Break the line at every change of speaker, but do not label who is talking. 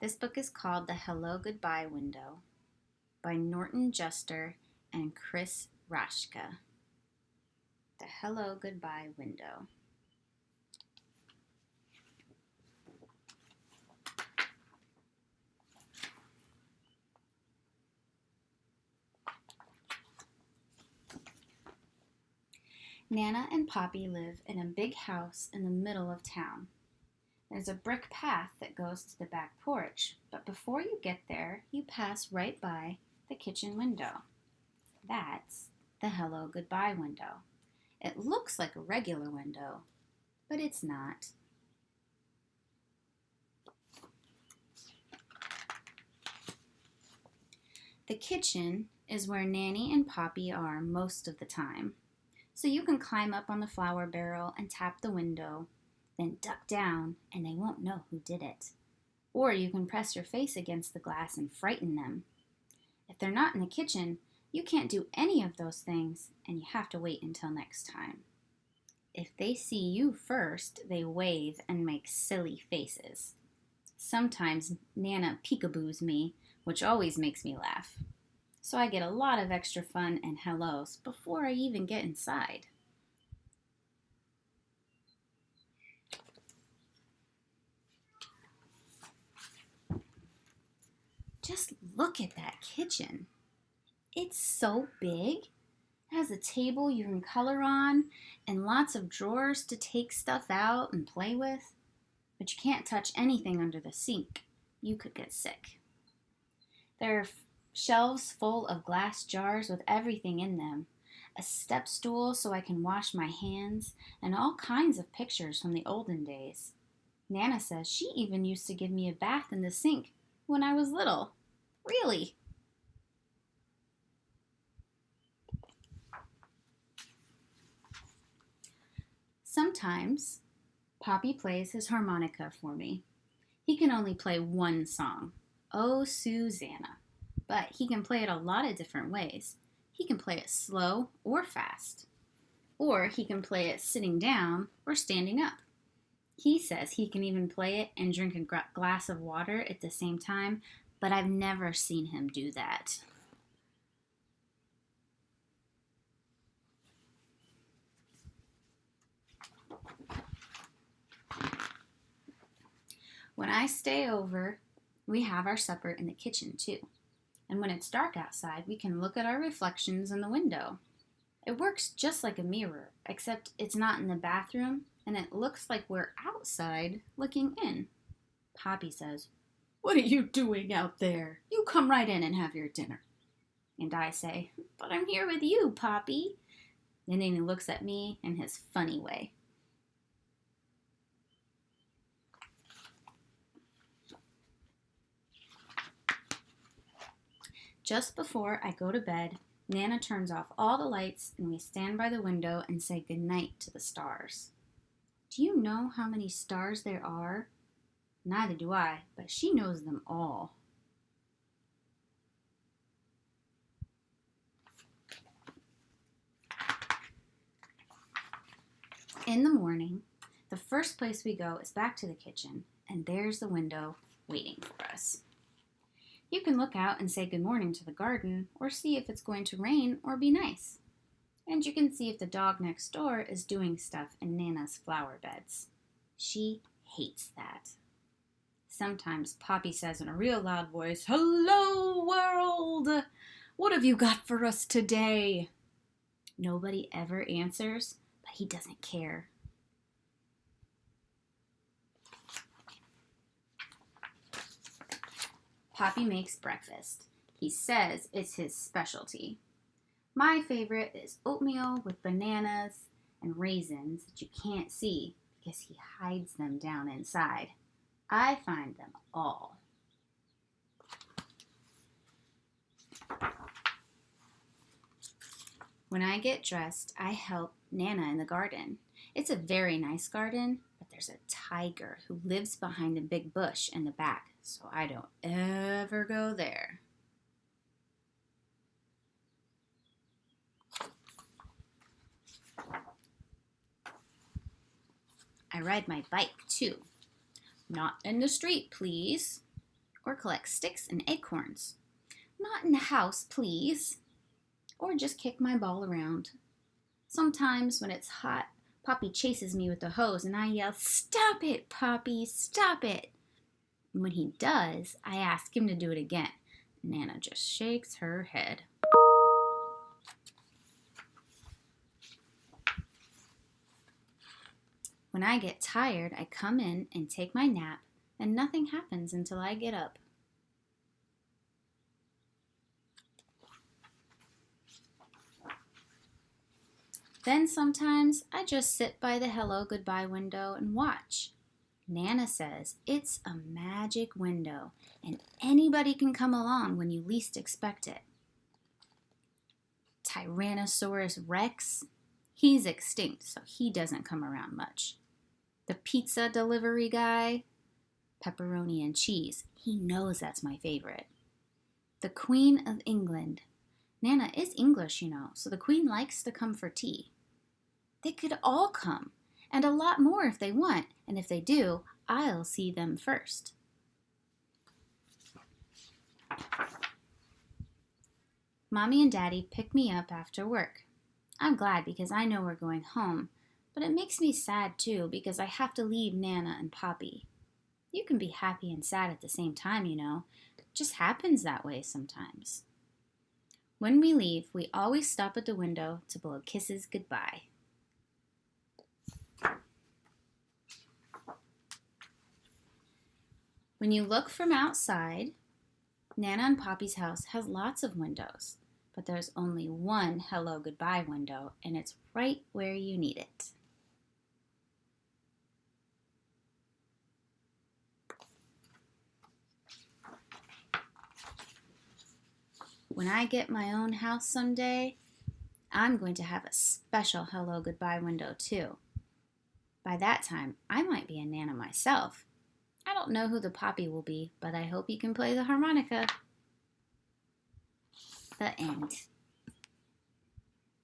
This book is called The Hello Goodbye Window by Norton and Chris Raschka. The Hello Goodbye Window. Nana and Poppy live in a big house in the middle of town. There's a brick path that goes to the back porch, but before you get there, you pass right by the kitchen window. That's the Hello Goodbye window. It looks like a regular window, but it's not. The kitchen is where Nanny and Poppy are most of the time. So you can climb up on the flour barrel and tap the window, then duck down and they won't know who did it. Or you can press your face against the glass and frighten them. If they're not in the kitchen, you can't do any of those things and you have to wait until next time. If they see you first, they wave and make silly faces. Sometimes Nana peekaboos me, which always makes me laugh. So I get a lot of extra fun and hellos before I even get inside. Just look at that kitchen. It's so big. It has a table you can color on and lots of drawers to take stuff out and play with. But you can't touch anything under the sink. You could get sick. There are shelves full of glass jars with everything in them, a step stool so I can wash my hands, and all kinds of pictures from the olden days. Nana says she even used to give me a bath in the sink when I was little. Really? Sometimes Poppy plays his harmonica for me. He can only play one song, Oh Susanna, but he can play it a lot of different ways. He can play it slow or fast, or he can play it sitting down or standing up. He says he can even play it and drink a glass of water at the same time, but I've never seen him do that. When I stay over, we have our supper in the kitchen too. And when it's dark outside, we can look at our reflections in the window. It works just like a mirror, except it's not in the bathroom, and it looks like we're outside looking in. Poppy says, "What are you doing out there? You come right in and have your dinner." And I say, "But I'm here with you, Poppy." And then he looks at me in his funny way. Just before I go to bed, Nana turns off all the lights and we stand by the window and say goodnight to the stars. Do you know how many stars there are? Neither do I, but she knows them all. In the morning, the first place we go is back to the kitchen, and there's the window waiting for us. You can look out and say good morning to the garden, or see if it's going to rain or be nice. And you can see if the dog next door is doing stuff in Nana's flower beds. She hates that. Sometimes Poppy says in a real loud voice, "Hello, world! What have you got for us today?" Nobody ever answers, but he doesn't care. Poppy makes breakfast. He says it's his specialty. My favorite is oatmeal with bananas and raisins that you can't see because he hides them down inside. I find them all. When I get dressed, I help Nana in the garden. It's a very nice garden, but there's a tiger who lives behind a big bush in the back, so I don't ever go there. I ride my bike too. Not in the street, please. or collect sticks and acorns. Not in the house, please. Or just kick my ball around. Sometimes when it's hot, Poppy chases me with the hose and I yell, "Stop it, Poppy, stop it!" And when he does, I ask him to do it again. Nana just shakes her head. When I get tired, I come in and take my nap, and nothing happens until I get up. Then sometimes I just sit by the hello goodbye window and watch. Nana says it's a magic window and anybody can come along when you least expect it. Tyrannosaurus Rex, he's extinct, so he doesn't come around much. The pizza delivery guy, pepperoni and cheese, he knows that's my favorite. The Queen of England. Nana is English, so the Queen likes to come for tea. They could all come, and a lot more if they want, and if they do, I'll see them first. Mommy and Daddy pick me up after work. I'm glad because I know we're going home, but it makes me sad too because I have to leave Nana and Poppy. You can be happy and sad at the same time, It just happens that way sometimes. When we leave, we always stop at the window to blow kisses goodbye. When you look from outside, Nana and Poppy's house has lots of windows, but there's only one hello goodbye window, and it's right where you need it. When I get my own house someday, I'm going to have a special hello goodbye window too. By that time, I might be a Nana myself. I don't know who the Poppy will be, but I hope you can play the harmonica. The end.